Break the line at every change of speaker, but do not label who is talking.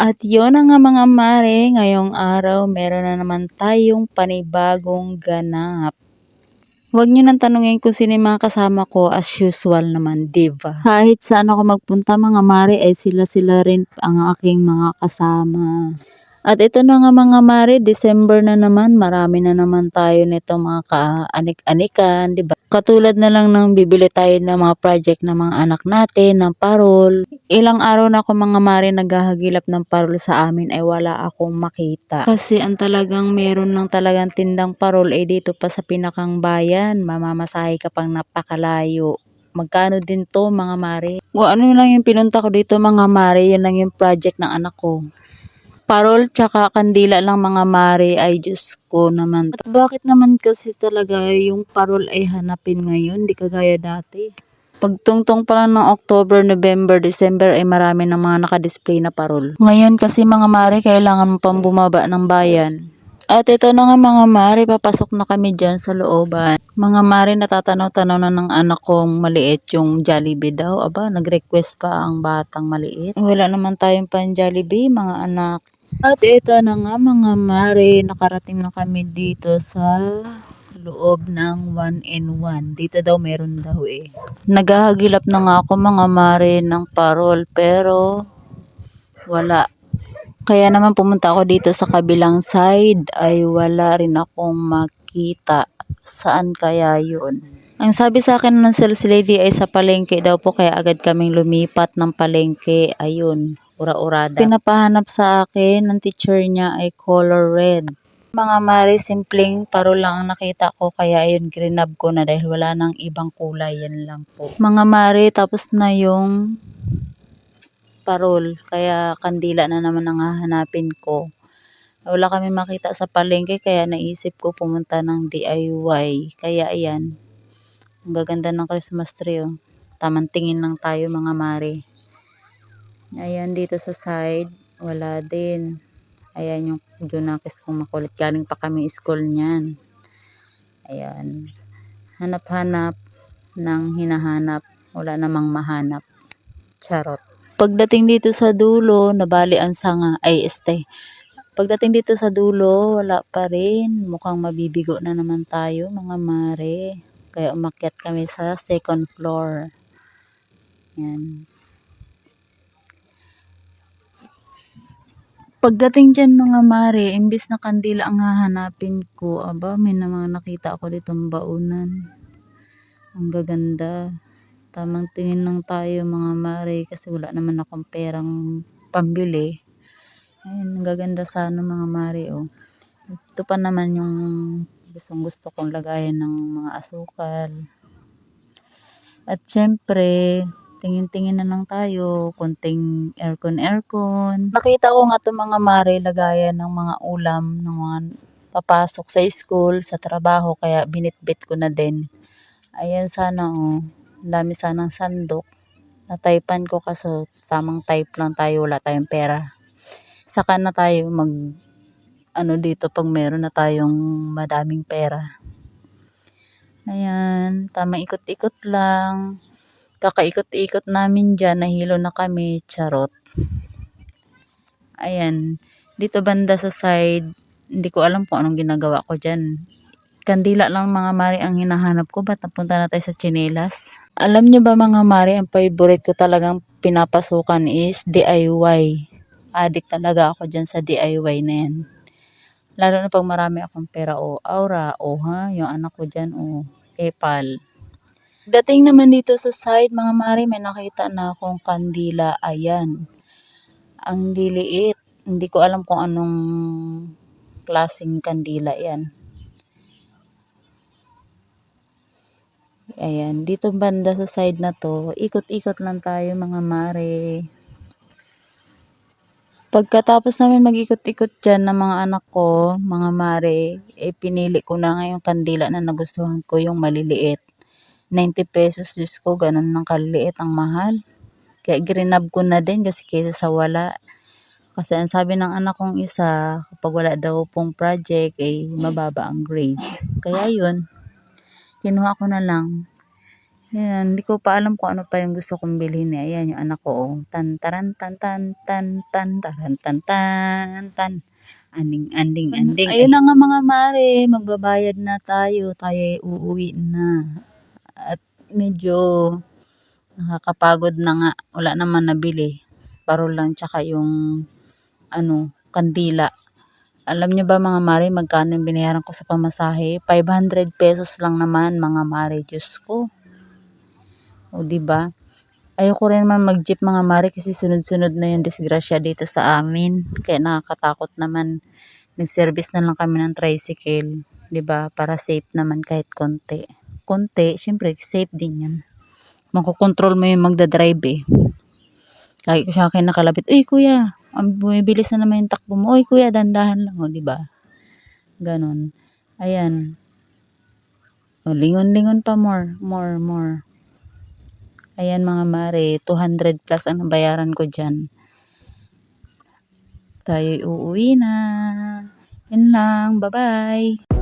At yun na nga mga mare, ngayong araw meron na naman tayong panibagong ganap. Huwag nyo nang tanungin kung sino yung mga kasama ko, as usual naman, diba? Kahit saan ako magpunta mga mare, ay sila rin ang aking mga kasama. At ito na nga mga mare, December na naman, marami na naman tayo nito mga kaanik-anikan, diba? Katulad na lang ng bibili tayo ng mga project ng mga anak natin, ng parol. Ilang araw na ako mga mare naghahagilap ng parol sa amin ay wala akong makita. Kasi ang talagang meron ng talagang tindang parol ay dito pa sa pinakang bayan, mamamasahe ka pang napakalayo. Magkano din to mga mare? O ano lang yung pinunta ko dito mga mare, yun lang yung project ng anak ko. Parol tsaka kandila lang mga mare, ay Diyos ko naman. At bakit naman kasi talaga yung parol ay hanapin ngayon, di kagaya dati? Pagtungtong pa lang ng October, November, December ay marami ng mga nakadisplay na parol. Ngayon kasi mga mare, kailangan mo pang bumaba ng bayan. At ito na nga mga mare, papasok na kami dyan sa looban. Mga mare, natatanaw-tanaw na ng anak kong maliit yung Jollibee daw. Aba, nag-request pa ang batang maliit. Wala naman tayong pan Jollibee mga anak. At ito na nga mga mare, nakarating na kami dito sa loob ng 1-in-1. Dito daw meron daw eh. Naghahagilap na nga ako mga mare ng parol pero wala. Kaya naman pumunta ako dito sa kabilang side ay wala rin akong makita. Saan kaya yun? Ang sabi sa akin ng sales lady ay sa palengke daw po, kaya agad kaming lumipat ng palengke. Ayun, ura-urada. Pinapahanap sa akin ng teacher niya ay color red. Mga mare, simpleng parol lang ang nakita ko, kaya ayun, grinab ko na dahil wala nang ibang kulay, yan lang po. Mga mare, tapos na yung parol, kaya kandila na naman ang hahanapin ko. Wala kami makita sa palengke, kaya naisip ko pumunta ng DIY. Kaya ayan, ang gaganda ng Christmas tree oh. Tamang tingin lang tayo mga mare. Ayan, dito sa side wala din. Ayan yung Junakis kong makulit, galing pa kami school niyan. Ayan, hanap-hanap ng hinahanap, wala namang mahanap. Charot. Pagdating dito sa dulo, nabali ang sanga, Pagdating dito sa dulo, wala pa rin. Mukhang mabibigo na naman tayo mga mare. Kaya umakyat kami sa second floor. Yan. Pagdating dyan mga mare, imbis na kandila ang hahanapin ko, aba, may mga nakita ako ditong baunan. Ang gaganda. Tamang tingin lang tayo mga mare kasi wala naman akong perang pambili. Ayun, ang gaganda sana mga mare oh. Ito pa naman yung gusto kong lagayan ng mga asukal. At syempre, tingin-tingin na lang tayo, konting aircon. Nakita ko nga ito mga mare, lagayan ng mga ulam, ng mga papasok sa school, sa trabaho, kaya binitbit ko na din. Ayan sana oh, ang dami sanang sandok. Nataypan ko kaso tamang type lang tayo, wala tayong pera. Saka na tayo dito pag meron na tayong madaming pera. Ayan, tamang ikot-ikot lang. Kakaikot-ikot namin dyan, nahilo na kami, charot. Ayan, dito banda sa side, hindi ko alam kung anong ginagawa ko dyan. Kandila lang mga mare ang hinahanap ko, ba't napunta na tayo sa tsinelas? Alam nyo ba mga mare, ang favorite ko talagang pinapasukan is DIY. Addict talaga ako dyan sa DIY na yan. Lalo na pag marami akong pera o aura o yung anak ko dyan o epal. Dating naman dito sa side mga mare, may nakita na akong kandila. Ayan. Ang liliit. Hindi ko alam kung anong klaseng kandila yan. Ayan, dito banda sa side na to, ikot-ikot lang tayo mga mare. Pagkatapos namin mag-ikot-ikot dyan ng mga anak ko, mga mare, pinili ko na nga yung kandila na nagustuhan ko, yung maliliit. 90 pesos, Diyos ko, ganun ng kaliit, ang mahal. Kaya grinab ko na din kasi kaysa sa wala. Kasi ang sabi ng anak kong isa, kapag wala daw pong project, mababa ang grades. Kaya yun, kinuha ko na lang. Yan, hindi ko pa alam kung ano pa yung gusto kong bilhin eh. Ayan yung anak ko oh. Tan taran tan tan tan tan taran tan tan tan. Anding anding anding. Ayun na nga mga mare, magbabayad na tayo. Tayo ay uuwi na. At medyo nakakapagod na nga. Wala naman nabili. Parol lang tsaka yung kandila. Alam niyo ba mga mare, magkano yung binayaran ko sa pamasahe? 500 pesos lang naman mga mare. Diyos ko. O diba? Ayoko rin man mag-jeep mga mare kasi sunod-sunod na yung disgrasya dito sa amin. Kaya nakakatakot naman. Nag-service na lang kami ng tricycle. 'Di ba? Para safe naman kahit konti. Konti, syempre safe din yan. Makokontrol mo yung magdadrive eh. Lagi ko siya kinakalabit. Uy kuya, bumibilis na naman yung takbo mo. Uy kuya, dandahan lang. O, 'di ba? Ganon. Ayan. O, lingon-lingon pa more. Ayan mga mare, 200 plus ang nabayaran ko dyan. Tayo'y uuwi na. Yan lang. Bye-bye.